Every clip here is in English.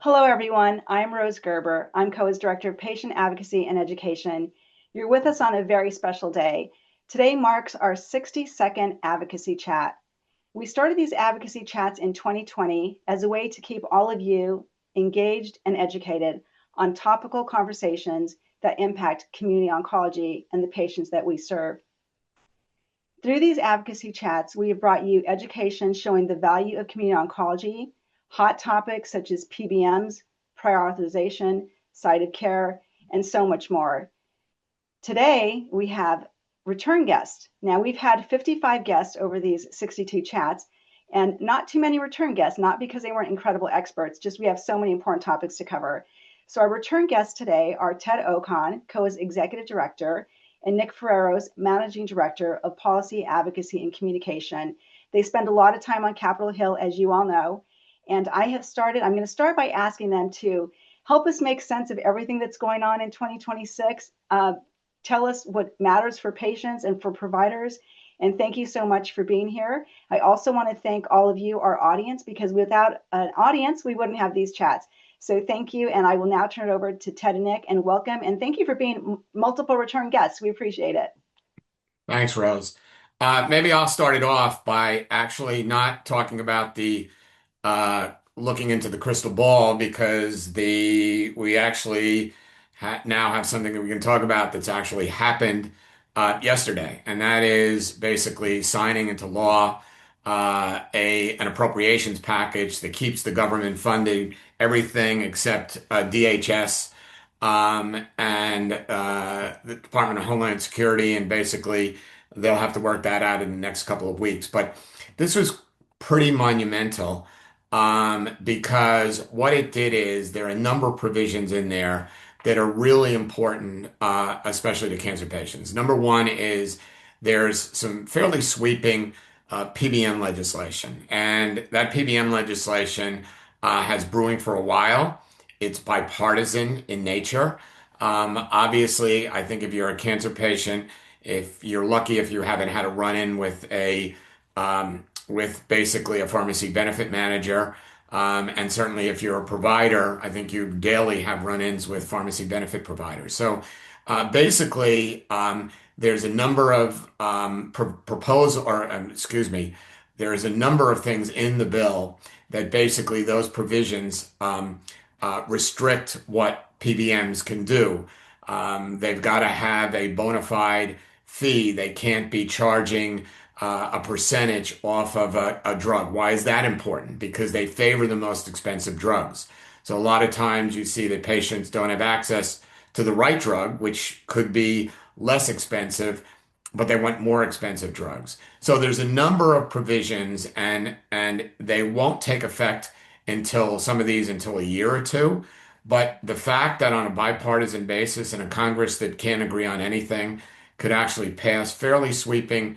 Hello, everyone. I'm Rose Gerber. I'm COA's Director of Patient Advocacy and Education. You're with us on a very special day. Today marks our 60-second advocacy chat. We started these advocacy chats in 2020 as a way to keep all of you engaged and educated on topical conversations that impact community oncology and the patients that we serve. Through these advocacy chats, we have brought you education showing the value of community oncology, hot topics such as PBMs, prior authorization, site of care, and so much more. Today, we have return guests. Now, we've had 55 guests over these 62 chats, and not too many return guests, not because they weren't incredible experts, just we have so many important topics to cover. So our return guests today are Ted Ocon, COA's Executive Director, and Nick Ferreros, Managing Director of Policy, Advocacy, and Communication. They spend a lot of time on Capitol Hill, as you all know, and I'm going to start by asking them to help us make sense of everything that's going on in 2026. Tell us what matters for patients and for providers. And thank you so much for being here. I also want to thank all of you, our audience, because without an audience, we wouldn't have these chats. So thank you. And I will now turn it over to Ted and Nick, and welcome. And thank you for being multiple return guests. We appreciate it. Thanks, Rose. Maybe I'll start it off by actually not talking about the looking into the crystal ball because we actually now have something that we can talk about that's actually happened yesterday, and that is basically signing into law an appropriations package that keeps the government funding everything except DHS and the Department of Homeland Security, and basically they'll have to work that out in the next couple of weeks. But this was pretty monumental because what it did is there are a number of provisions in there that are really important, especially to cancer patients. Number one is there's some fairly sweeping PBM legislation, and that PBM legislation has brewing for a while. It's bipartisan in nature. Obviously, I think if you're a cancer patient, if you're lucky, if you haven't had a run-in with with basically a pharmacy benefit manager, and certainly if you're a provider, I think you daily have run-ins with pharmacy benefit providers. So basically, there's a number of there's a number of things in the bill that basically those provisions restrict what PBMs can do. They've got to have a bona fide fee. They can't be charging a percentage off of a drug. Why is that important? Because they favor the most expensive drugs. So a lot of times you see that patients don't have access to the right drug, which could be less expensive, but they want more expensive drugs. So there's a number of provisions, and they won't take effect until some of these until a year or two. But the fact that on a bipartisan basis and a Congress that can't agree on anything could actually pass fairly sweeping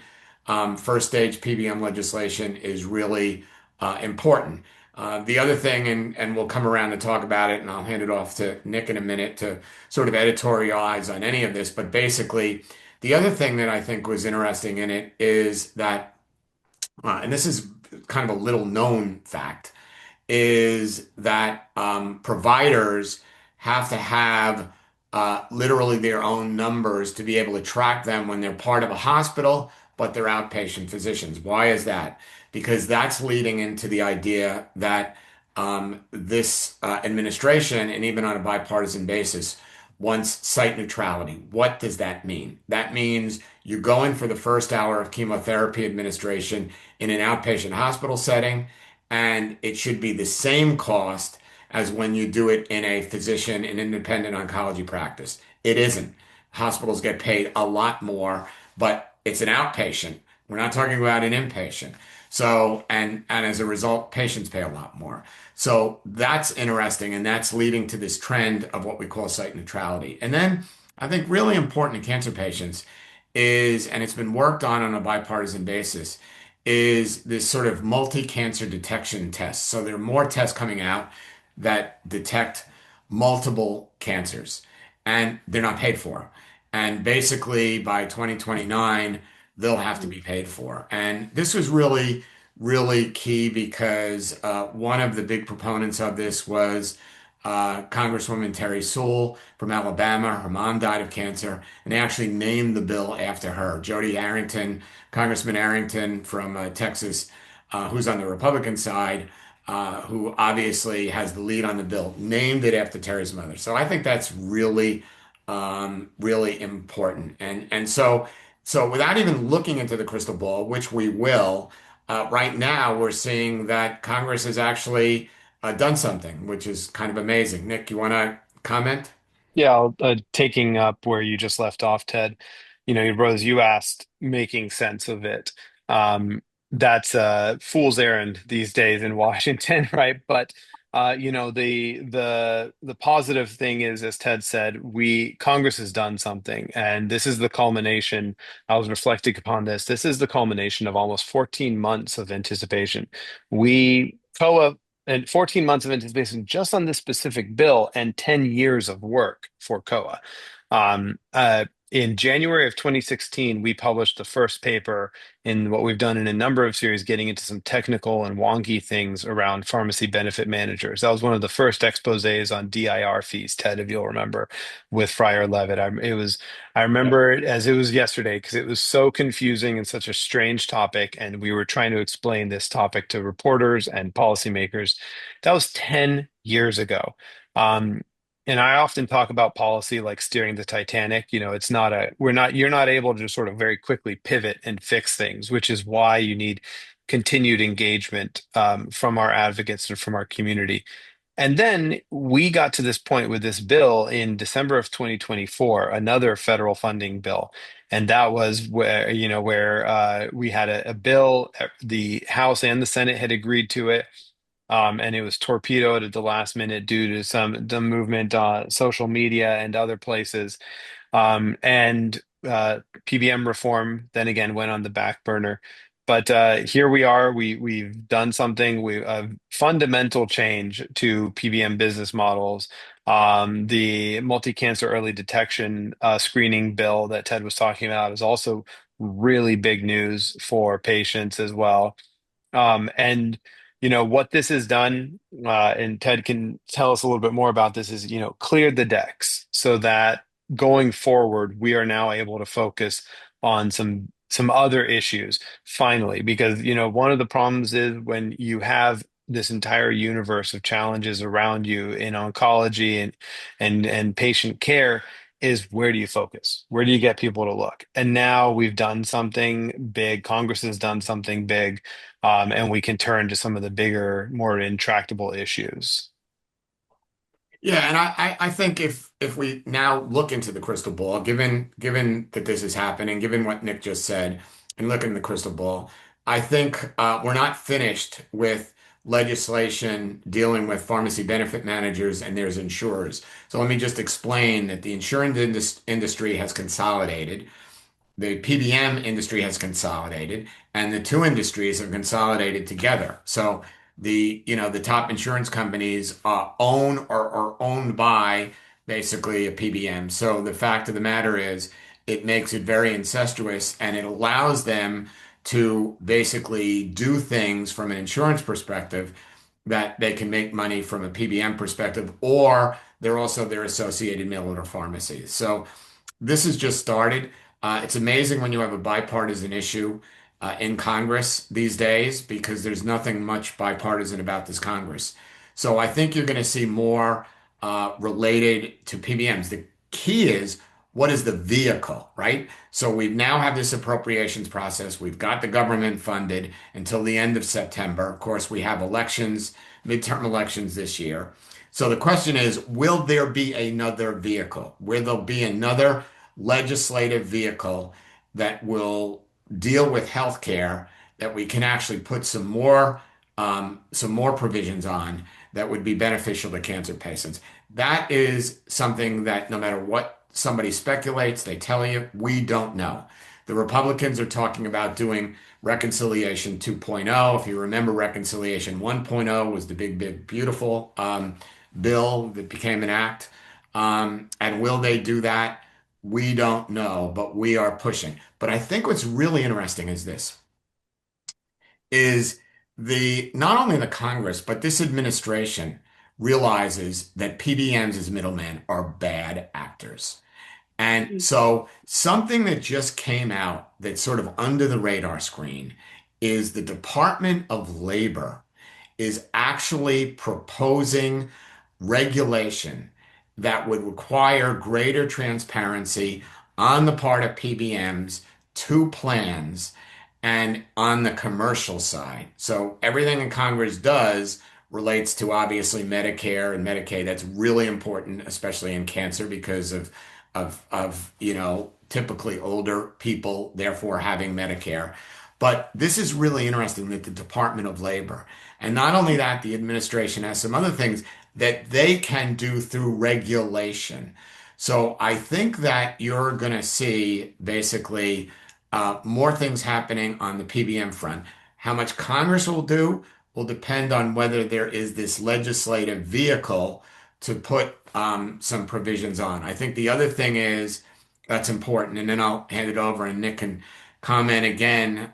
first stage PBM legislation is really important. The other thing, and we'll come around to talk about it, and I'll hand it off to Nick in a minute to sort of editorialize on any of this. But basically, the other thing that I think was interesting in it is that, and this is kind of a little known fact, is that providers have to have literally their own numbers to be able to track them when they're part of a hospital, but they're outpatient physicians. Why is that? Because that's leading into the idea that this administration, and even on a bipartisan basis, wants site neutrality. What does that mean? That means you go in for the first hour of chemotherapy administration in an outpatient hospital setting, and it should be the same cost as when you do it in a physician, an independent oncology practice. It isn't. Hospitals get paid a lot more, but it's an outpatient. We're not talking about an inpatient. So, and as a result, patients pay a lot more. So that's interesting, and that's leading to this trend of what we call site neutrality. And then I think really important in cancer patients is, and it's been worked on a bipartisan basis, is this sort of multi-cancer detection test. So there are more tests coming out that detect multiple cancers, and they're not paid for. And basically by 2029, they'll have to be paid for. And this was really, really key because one of the big proponents of this was Congresswoman Terry Sewell from Alabama. Her mom died of cancer, and they actually named the bill after her. Jody Arrington, Congressman Arrington from Texas, who's on the Republican side, who obviously has the lead on the bill, named it after Terry's mother. So I think that's really, really important. And so without even looking into the crystal ball, which we will, right now we're seeing that Congress has actually done something, which is kind of amazing. Nick, you want to comment? Yeah, taking up where you just left off, Ted. Rose, you asked making sense of it. That's a fool's errand these days in Washington, right? But the positive thing is, as Ted said, we Congress has done something, and this is the culmination. I was reflecting upon this. This is the culmination of almost 14 months of anticipation. We COA and 14 months of anticipation just on this specific bill and 10 years of work for COA. In January of 2016, we published the first paper in what we've done in a number of series, getting into some technical and wonky things around pharmacy benefit managers. That was one of the first exposés on DIR fees, Ted, if you'll remember, with Friar Levitt. I remember it as it was yesterday because it was so confusing and such a strange topic, and we were trying to explain this topic to reporters and policymakers. That was 10 years ago. Um, and I often talk about policy like steering the Titanic. You're not able to sort of very quickly pivot and fix things, which is why you need continued engagement from our advocates and from our community. And then we got to this point with this bill in December of 2024, another federal funding bill. And that was where we had a bill, the House and the Senate had agreed to it. And it was torpedoed at the last minute due to the movement on social media and other places. And PBM reform then again went on the back burner. But here we are. We've done something. We a fundamental change to PBM business models. The multi-cancer early detection screening bill that Ted was talking about is also really big news for patients as well. And what this has done, and Ted can tell us a little bit more about this, is cleared the decks so that going forward we are now able to focus on some other issues finally, because one of the problems is when you have this entire universe of challenges around you in oncology and patient care is where do you focus? Where do you get people to look? And now we've done something big. Congress has done something big, and we can turn to some of the bigger, more intractable issues. Yeah, and I think if we now look into the crystal ball, given that this is happening, given what Nick just said, and look in the crystal ball, I think we're not finished with legislation dealing with pharmacy benefit managers and there's insurers. So let me just explain that the insurance industry has consolidated. The PBM industry has consolidated and the two industries have consolidated together. So the top insurance companies own or are owned by basically a PBM. So the fact of the matter is it makes it very incestuous and it allows them to basically do things from an insurance perspective that they can make money from a PBM perspective, or they're also their associated mail order pharmacies. So this has just started. It's amazing when you have a bipartisan issue in Congress these days because there's nothing much bipartisan about this Congress. So I think you're going to see more related to PBMs. The key is what is the vehicle, right? So we now have this appropriations process. We've got the government funded until the end of September. Of course, we have elections, midterm elections this year. So the question is, will there be another vehicle? Will there be another legislative vehicle that will deal with healthcare that we can actually put some more provisions on that would be beneficial to cancer patients? That is something that no matter what somebody speculates, they tell you, we don't know. The Republicans are talking about doing Reconciliation 2.0. If you remember, Reconciliation 1.0 was the big, big, beautiful bill that became an act. And will they do that? We don't know, but we are pushing. But I think what's really interesting is this, is the not only the Congress, but this administration realizes that PBMs as middlemen are bad actors. And Mm. so something that just came out that's sort of under the radar screen is the Department of Labor is actually proposing regulation that would require greater transparency on the part of PBMs to plans and on the commercial side. So everything that Congress does relates to obviously Medicare and Medicaid. That's really important, especially in cancer, because of typically older people, therefore having Medicare. But this is really interesting that the Department of Labor, and not only that, the administration has some other things that they can do through regulation. So I think that you're going to see basically more things happening on the PBM front. How much Congress will do will depend on whether there is this legislative vehicle to put some provisions on. I think the other thing is that's important, and then I'll hand it over and Nick can comment again,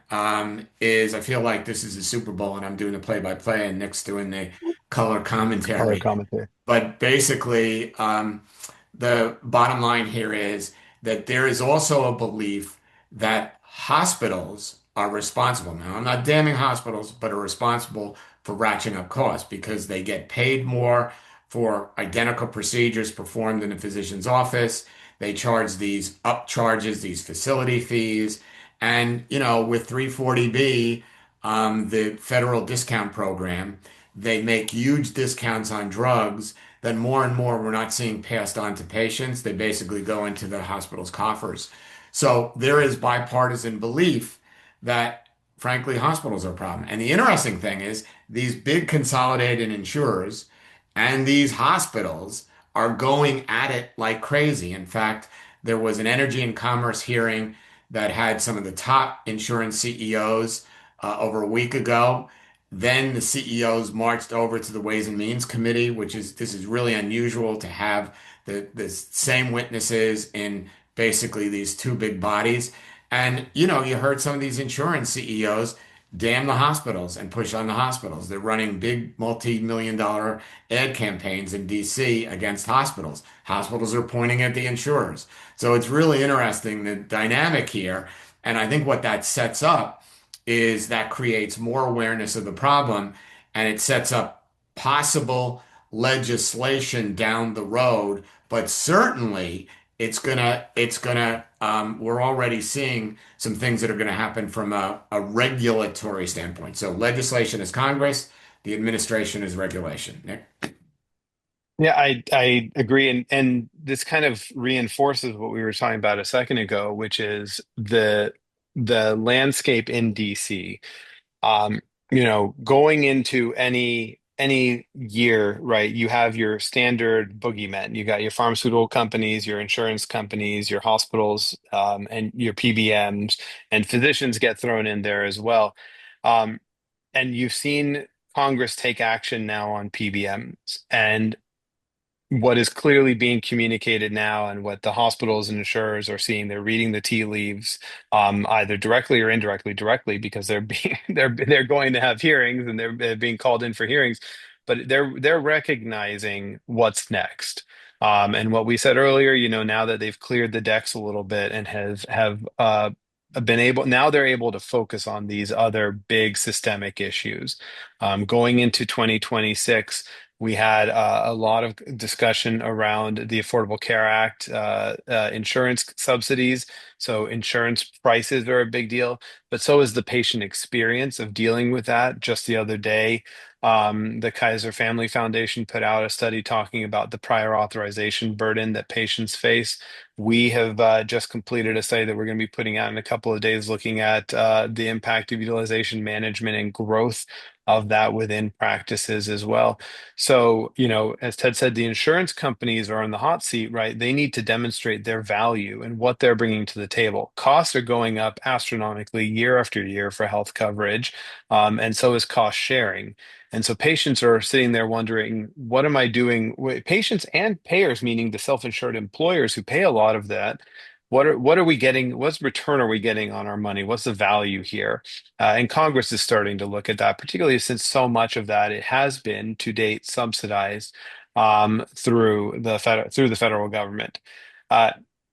is I feel like this is a Super Bowl and I'm doing the play-by-play and Nick's doing the color Color commentary. commentary. But basically, the bottom line here is that there is also a belief that hospitals are responsible. Now, I'm not damning hospitals, but are responsible for ratcheting up costs because they get paid more for identical procedures performed in a physician's office. They charge these up charges, these facility fees. And, with 340B, the federal discount program, they make huge discounts on drugs that more and more we're not seeing passed on to patients. They basically go into the hospital's coffers. So there is bipartisan belief that, frankly, hospitals are a problem. And the interesting thing is these big consolidated insurers and these hospitals are going at it like crazy. In fact, there was an Energy and Commerce hearing that had some of the top insurance CEOs over a week ago. Then the CEOs marched over to the Ways and Means Committee, this is really unusual to have the same witnesses in basically these two big bodies. And you heard some of these insurance CEOs damn the hospitals and push on the hospitals. They're running big multi-million dollar ad campaigns in DC against hospitals. Hospitals are pointing at the insurers. So it's really interesting, the dynamic here. And I think what that sets up is that creates more awareness of the problem and it sets up possible legislation down the road. But certainly we're already seeing some things that are going to happen from a regulatory standpoint. So legislation is Congress, the administration is regulation. Nick? Yeah, I agree, and this kind of reinforces what we were talking about a second ago, which is the landscape in DC. Um, going into any year, right, you have your standard boogeymen. You got your pharmaceutical companies, your insurance companies, your hospitals, and your PBMs, and physicians get thrown in there as well. Um, and you've seen Congress take action now on PBMs, and what is clearly being communicated now and what the hospitals and insurers are seeing, they're reading the tea leaves, either directly or indirectly, directly because they're being they're going to have hearings and they're being called in for hearings, but they're recognizing what's next. And what we said earlier, now that they've cleared the decks a little bit and have been able, now they're able to focus on these other big systemic issues. Going into 2026, we had a lot of discussion around the Affordable Care Act, insurance subsidies. So insurance prices are a big deal, but so is the patient experience of dealing with that. Just the other day, the Kaiser Family Foundation put out a study talking about the prior authorization burden that patients face. We have just completed a study that we're going to be putting out in a couple of days looking at the impact of utilization management and growth of that within practices as well. So, as Ted said, the insurance companies are on the hot seat, right? They need to demonstrate their value and what they're bringing to the table. Costs are going up astronomically year after year for health coverage, and so is cost sharing. And so patients are sitting there wondering, what am I doing? Patients and payers, meaning the self-insured employers who pay a lot of that, what are we getting? What's return are we getting on our money? What's the value here? And Congress is starting to look at that, particularly since so much of that it has been to date subsidized through the federal government. Uh,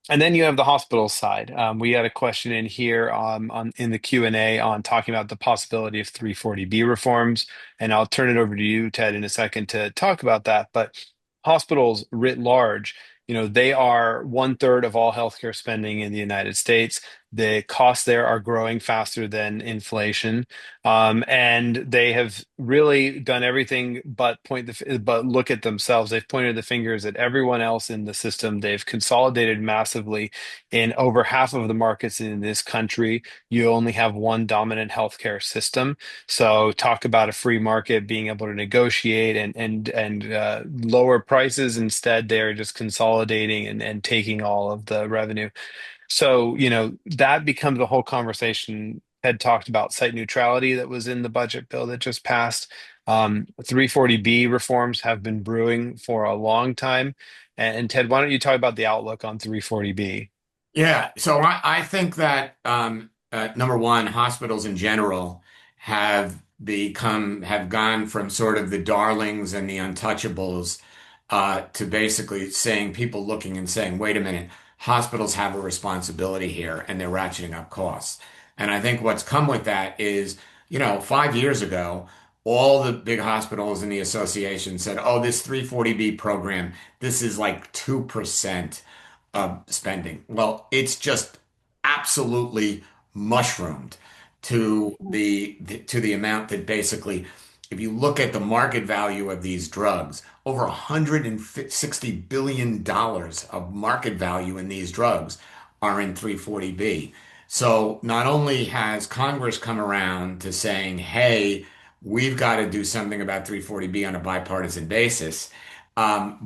and then you have the hospital side. We had a question in here on in the Q&A on talking about the possibility of 340B reforms, and I'll turn it over to you, Ted, in a second to talk about that. But hospitals writ large, they are one-third of all healthcare spending in the United States. The costs there are growing faster than inflation, and they have really done everything but look at themselves. They've pointed the fingers at everyone else in the system. They've consolidated massively in over half of the markets in this country. You only have one dominant healthcare system. So talk about a free market being able to negotiate and lower prices. Instead, they're just consolidating and taking all of the revenue. So, that becomes the whole conversation. Ted talked about site neutrality that was in the budget bill that just passed. 340B reforms have been brewing for a long time. And Ted, why don't you talk about the outlook on 340B? Yeah, so I think that number one, hospitals in general have gone from sort of the darlings and the untouchables to basically saying people looking and saying, wait a minute, hospitals have a responsibility here and they're ratcheting up costs. And I think what's come with that is, 5 years ago, all the big hospitals in the association said, oh, this 340B program, this is like 2% spending. Well, it's just absolutely mushroomed to the amount that basically, if you look at the market value of these drugs, over $160 billion of market value in these drugs are in 340B. So not only has Congress come around to saying, hey, we've got to do something about 340B on a bipartisan basis, and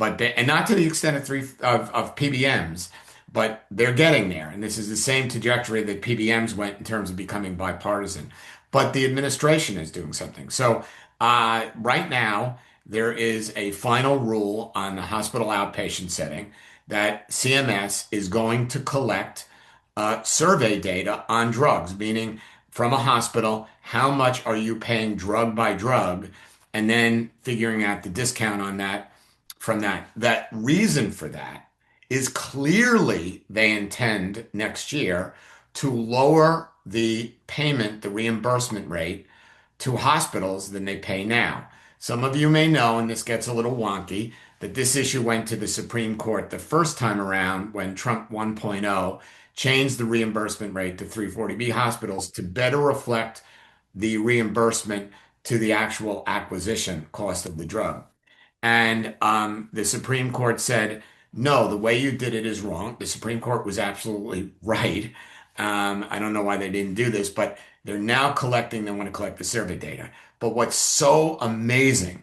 not to the extent of PBMs, but they're getting there. And this is the same trajectory that PBMs went in terms of becoming bipartisan. But the administration is doing something. So right now, there is a final rule on the hospital outpatient setting that CMS is going to collect survey data on drugs, meaning from a hospital, how much are you paying drug by drug, and then figuring out the discount on that from that. That reason for that is clearly they intend next year to lower the payment, the reimbursement rate to hospitals than they pay now. Some of you may know, and this gets a little wonky, that this issue went to the Supreme Court the first time around when Trump 1.0 changed the reimbursement rate to 340B hospitals to better reflect the reimbursement to the actual acquisition cost of the drug. And the Supreme Court said, no, the way you did it is wrong. The Supreme Court was absolutely right. I don't know why they didn't do this, but they're now collecting, they want to collect the survey data. But what's so amazing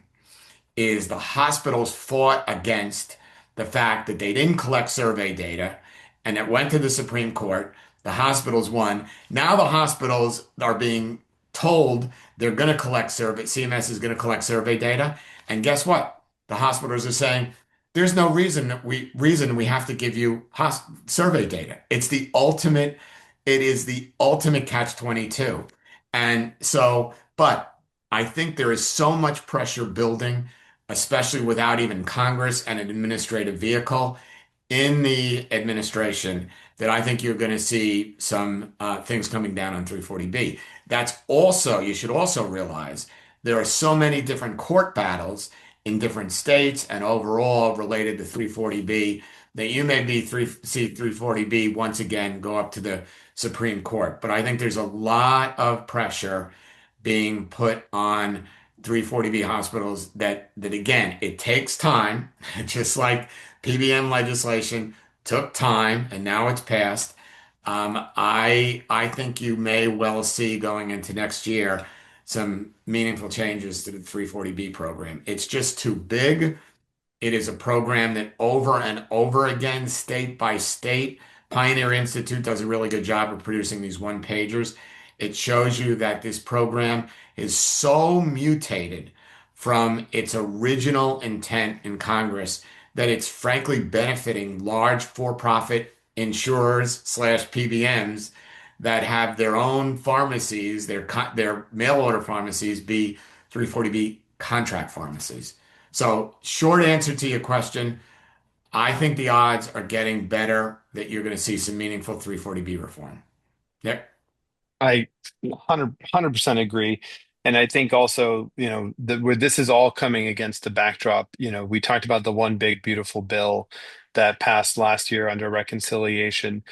is the hospitals fought against the fact that they didn't collect survey data and it went to the Supreme Court. The hospitals won. Now the hospitals are being told they're going to collect survey, CMS is going to collect survey data. And guess what? The hospitals are saying, there's no reason we have to give you survey data. It is the ultimate catch-22. And so, but I think there is so much pressure building, especially without even Congress and an administrative vehicle in the administration, that I think you're going to see some things coming down on 340B. That's also, you should also realize there are so many different court battles in different states and overall related to 340B that you may see 340B once again go up to the Supreme Court. But I think there's a lot of pressure being put on 340B hospitals that again, it takes time, just like PBM legislation took time and now it's passed. I think you may well see going into next year some meaningful changes to the 340B program. It's just too big. It is a program that over and over again, state by state, Pioneer Institute does a really good job of producing these one-pagers. It shows you that this program is so mutated from its original intent in Congress that it's frankly benefiting large for-profit insurers slash PBMs that have their own pharmacies, their mail order pharmacies be 340B contract pharmacies. So, short answer to your question, I think the odds are getting better that you're going to see some meaningful 340B reform. Yep. I 100% agree. And I think also, where this is all coming against the backdrop, we talked about the one big beautiful bill that passed last year under reconciliation.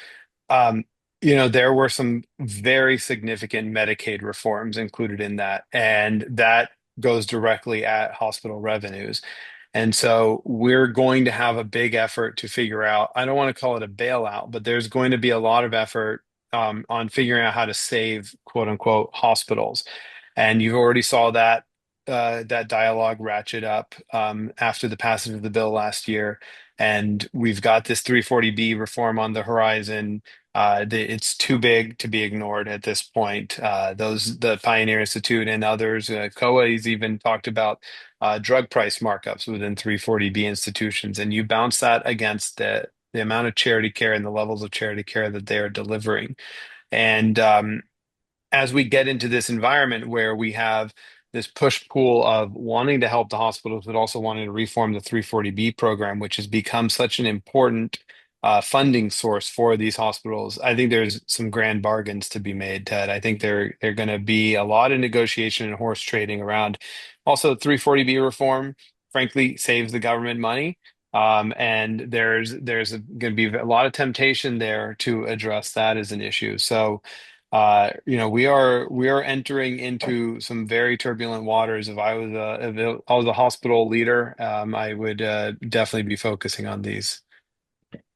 Um, there were some very significant Medicaid reforms included in that, and that goes directly at hospital revenues. And so we're going to have a big effort to figure out, I don't want to call it a bailout, but there's going to be a lot of effort on figuring out how to save quote unquote hospitals. And you've already saw that dialogue ratchet up after the passage of the bill last year. And we've got this 340B reform on the horizon. It's too big to be ignored at this point. The Pioneer Institute and others, COA has even talked about drug price markups within 340B institutions, and you bounce that against the amount of charity care and the levels of charity care that they are delivering. And as we get into this environment where we have this push-pull of wanting to help the hospitals, but also wanting to reform the 340B program, which has become such an important funding source for these hospitals, I think there's some grand bargains to be made, Ted. I think they're going to be a lot of negotiation and horse trading around. Also, 340B reform, frankly, saves the government money. And there's going to be a lot of temptation there to address that as an issue. So we are entering into some very turbulent waters. If I was a hospital leader, I would definitely be focusing on these.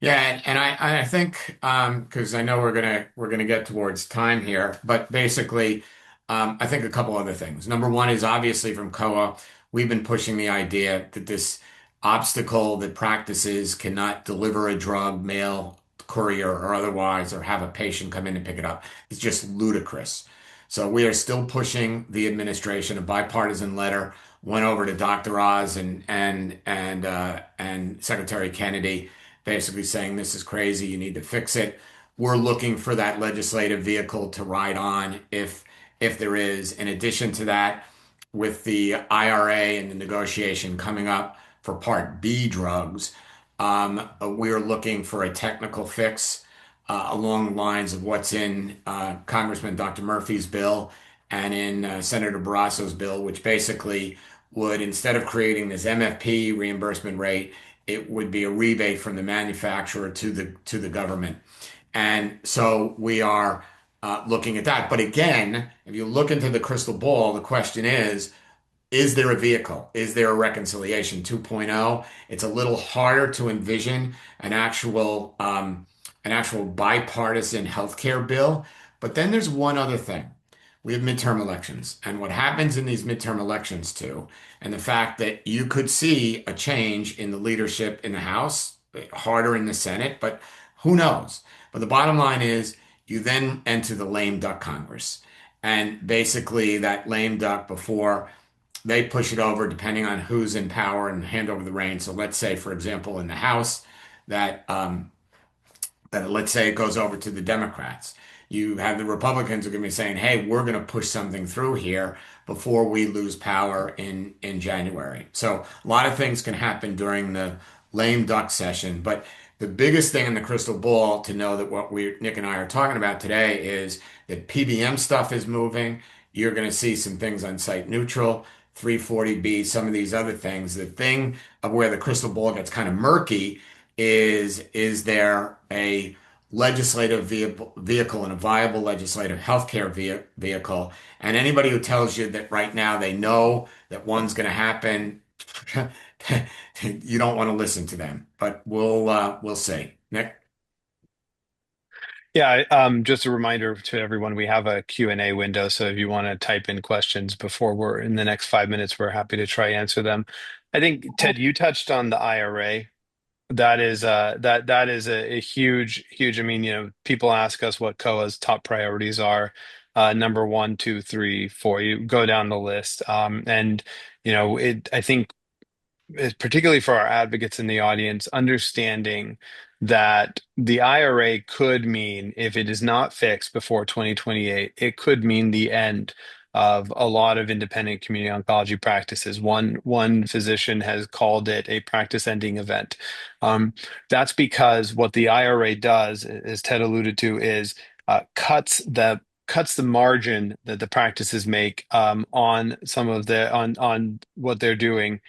Yeah, and I think because I know we're gonna get towards time here, but basically, I think a couple other things. Number one is obviously from COA, we've been pushing the idea that this obstacle that practices cannot deliver a drug, mail, courier, or otherwise, or have a patient come in and pick it up is just ludicrous. So we are still pushing the administration. A bipartisan letter went over to Dr. Oz and Secretary Kennedy basically saying this is crazy, you need to fix it. We're looking for that legislative vehicle to ride on if there is. In addition to that, with the IRA and the negotiation coming up for Part B drugs, we're looking for a technical fix along the lines of what's in Congressman Dr. Murphy's bill and in Senator Barrasso's bill, which basically would, instead of creating this MFP reimbursement rate, it would be a rebate from the manufacturer to the government. And so we are looking at that. But again, if you look into the crystal ball, the question is there a vehicle? Is there a reconciliation 2.0? It's a little harder to envision an actual bipartisan healthcare bill. But then there's one other thing. We have midterm elections, and what happens in these midterm elections too, and the fact that you could see a change in the leadership in the House, harder in the Senate, but who knows? But the bottom line is you then enter the lame duck Congress. And basically that lame duck before they push it over depending on who's in power and hand over the reins. So let's say, for example, in the House that let's say it goes over to the Democrats. You have the Republicans are going to be saying, "Hey, we're going to push something through here before we lose power in January." So a lot of things can happen during the lame duck session, but the biggest thing in the crystal ball to know that what Nick and I are talking about today is that PBM stuff is moving. You're going to see some things on site neutral, 340B, some of these other things. The thing of where the crystal ball gets kind of murky is there a legislative vehicle and a viable legislative healthcare vehicle? And anybody who tells you that right now they know that one's going to happen, you don't want to listen to them. But we'll see. Nick? Yeah, just a reminder to everyone, we have a Q&A window, so if you want to type in questions before we're in the next 5 minutes, we're happy to try answer them. I think, Ted, you touched on the IRA. That is a huge. I mean, people ask us what COA's top priorities are. Number one, two, three, four. You go down the list, and I think particularly for our advocates in the audience, understanding that the IRA could mean, if it is not fixed before 2028, it could mean the end of a lot of independent community oncology practices. One physician has called it a practice-ending event. That's because what the IRA does, as Ted alluded to, is cuts the margin that the practices make on some of the on what they're doing,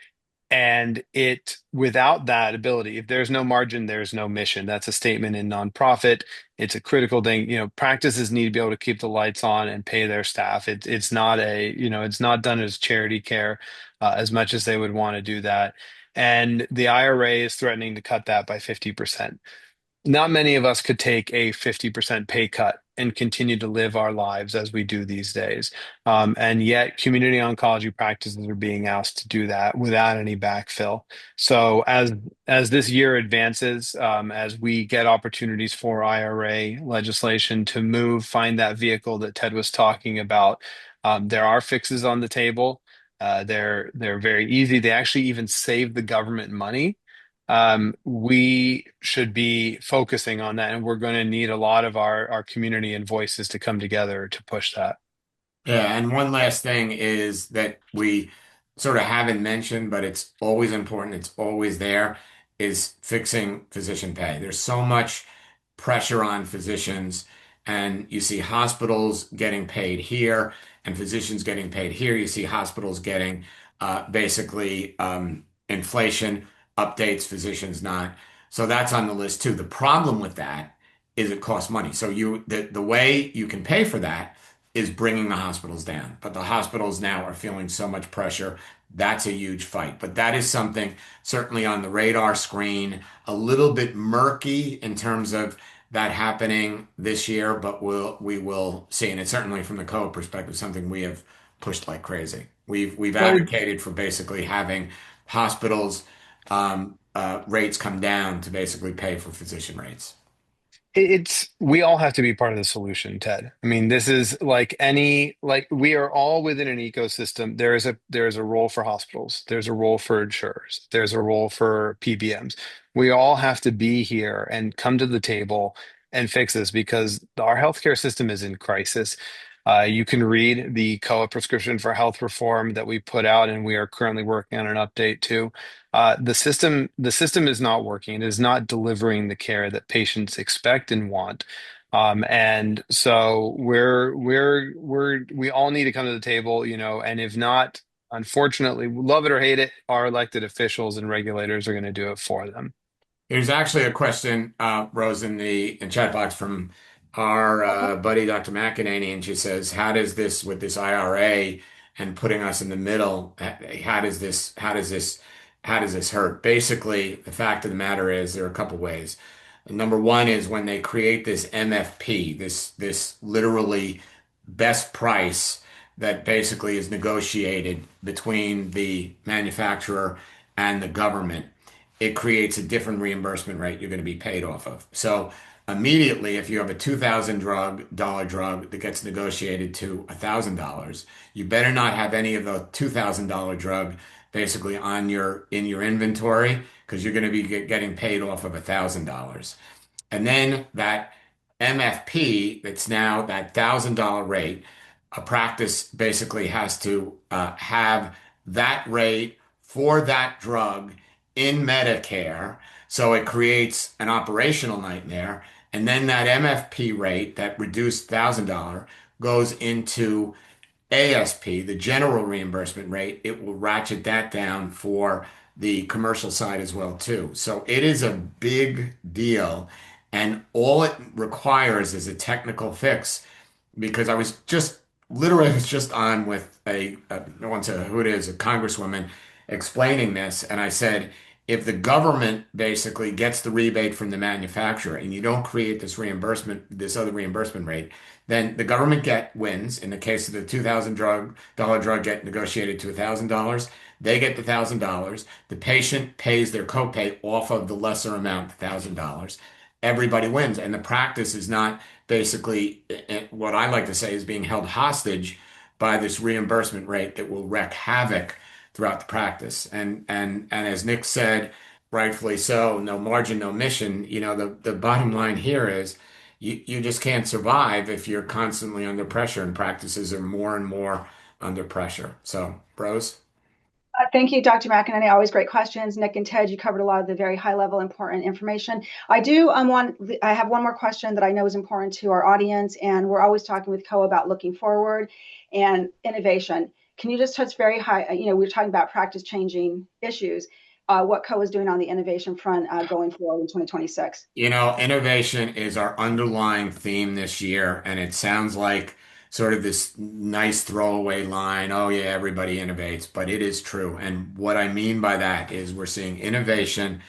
and it, without that ability, if there's no margin, there's no mission. That's a statement in nonprofit. It's a critical thing. Practices need to be able to keep the lights on and pay their staff. It's not it's not done as charity care as much as they would want to do that. And the IRA is threatening to cut that by 50%. Not many of us could take a 50% pay cut and continue to live our lives as we do these days. And yet, community oncology practices are being asked to do that without any backfill. So, as this year advances, as we get opportunities for IRA legislation to move, find that vehicle that Ted was talking about, there are fixes on the table. They're very easy. They actually even save the government money. We should be focusing on that, and we're going to need a lot of our community and voices to come together to push that. Yeah, and one last thing is that we sort of haven't mentioned, but it's always important, it's always there, is fixing physician pay. There's so much pressure on physicians, and you see hospitals getting paid here and physicians getting paid here. You see hospitals getting basically inflation updates, physicians not. So that's on the list too. The problem with that is it costs money. So the way you can pay for that is bringing the hospitals down. But the hospitals now are feeling so much pressure. That's a huge fight. But that is something certainly on the radar screen, a little bit murky in terms of that happening this year, but we will see. And it's certainly from the COA perspective, something we have pushed like crazy. We've Well, advocated for basically having hospitals rates come down to basically pay for physician rates. it's we all have to be part of the solution, Ted. I mean, this is like we are all within an ecosystem. There is a role for hospitals. There's a role for insurers. There's a role for PBMs. We all have to be here and come to the table and fix this because our healthcare system is in crisis. You can read the COA prescription for health reform that we put out, and we are currently working on an update too. The system is not working. It is not delivering the care that patients expect and want. And so we all need to come to the table, and if not, unfortunately, love it or hate it, our elected officials and regulators are going to do it for them. There's actually a question, Rose, in chat box from our buddy Dr. McEnany, and she says, "How does this with this IRA and putting us in the middle? How does this hurt?" Basically, the fact of the matter is there are a couple ways. Number one is when they create this MFP, this literally best price that basically is negotiated between the manufacturer and the government, it creates a different reimbursement rate you're going to be paid off of. So immediately, if you have a $2,000 drug that gets negotiated to $1,000, you better not have any of the $2,000 drug basically in your inventory because you're going to be getting paid off of $1,000. And then that MFP, that's now that $1,000 rate, a practice basically has to have that rate for that drug in Medicare. So it creates an operational nightmare. And then that MFP rate, that reduced $1,000, goes into ASP, the general reimbursement rate. It will ratchet that down for the commercial side as well too. So it is a big deal, and all it requires is a technical fix. Because I was just literally was just on with no one said who it is, a congresswoman explaining this, and I said, if the government basically gets the rebate from the manufacturer and you don't create this other reimbursement rate, then the government get wins. In the case of the $2,000 drug get negotiated to $1,000, they get the $1,000. The patient pays their copay off of the lesser amount, $1,000. Everybody wins, and the practice is not basically what I like to say is being held hostage by this reimbursement rate that will wreak havoc throughout the practice. And as Nick said, rightfully so. No margin, no mission. The bottom line here is you just can't survive if you're constantly under pressure, and practices are more and more under pressure. So, Rose? Thank you, Dr. McInerney. Always great questions. Nick and Ted, you covered a lot of the very high level important information. I have one more question that I know is important to our audience, and we're always talking with COA about looking forward and innovation. Can you just touch very high, we're talking about practice changing issues, what COA is doing on the innovation front going forward in 2026? Innovation is our underlying theme this year, and it sounds like sort of this nice throwaway line, oh yeah, everybody innovates, but it is true. And what I mean by that is we're seeing innovation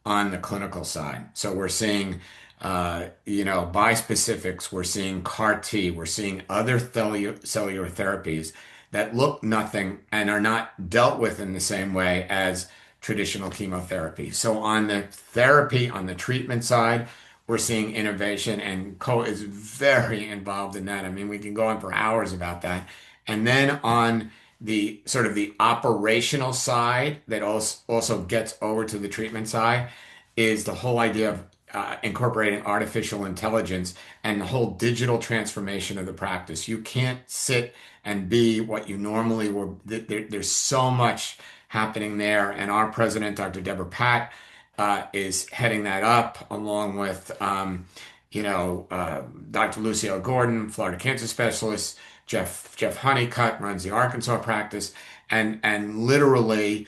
on the clinical side. So we're seeing, bispecifics, we're seeing CAR T, we're seeing other cellular therapies that look nothing and are not dealt with in the same way as traditional chemotherapy. So on the therapy, on the treatment side, we're seeing innovation, and COA is very involved in that. I mean, we can go on for hours about that. And then on the sort of the operational side that also gets over to the treatment side is the whole idea of incorporating artificial intelligence and the whole digital transformation of the practice. You can't sit and be what you normally were. There's so much happening there. And our president, Dr. Deborah Patt, is heading that up along with, Dr. Lucio Gordon, Florida cancer specialist. Jeff Honeycutt runs the Arkansas practice. And literally,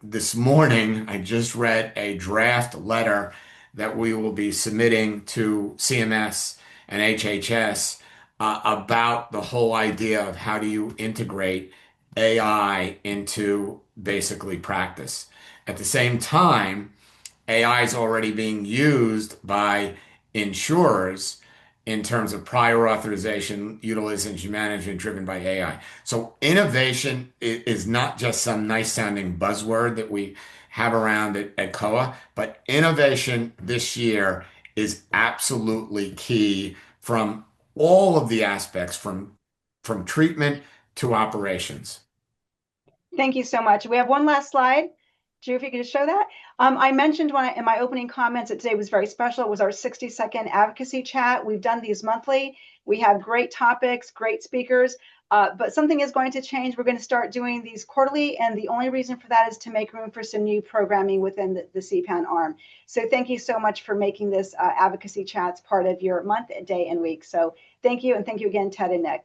this morning, I just read a draft letter that we will be submitting to CMS and HHS about the whole idea of how do you integrate AI into basically practice. At the same time, AI is already being used by insurers in terms of prior authorization, utilization management driven by AI. So innovation is not just some nice sounding buzzword that we have around at COA, but innovation this year is absolutely key from all of the aspects, from treatment to operations. Thank you so much. We have one last slide. Drew, if you could just show that. I mentioned in my opening comments that today was very special. It was our 60-second advocacy chat. We've done these monthly. We have great topics, great speakers, but something is going to change. We're going to start doing these quarterly, and the only reason for that is to make room for some new programming within the CPAN arm. So thank you so much for making this advocacy chats part of your month, day, and week. So thank you, and thank you again, Ted and Nick.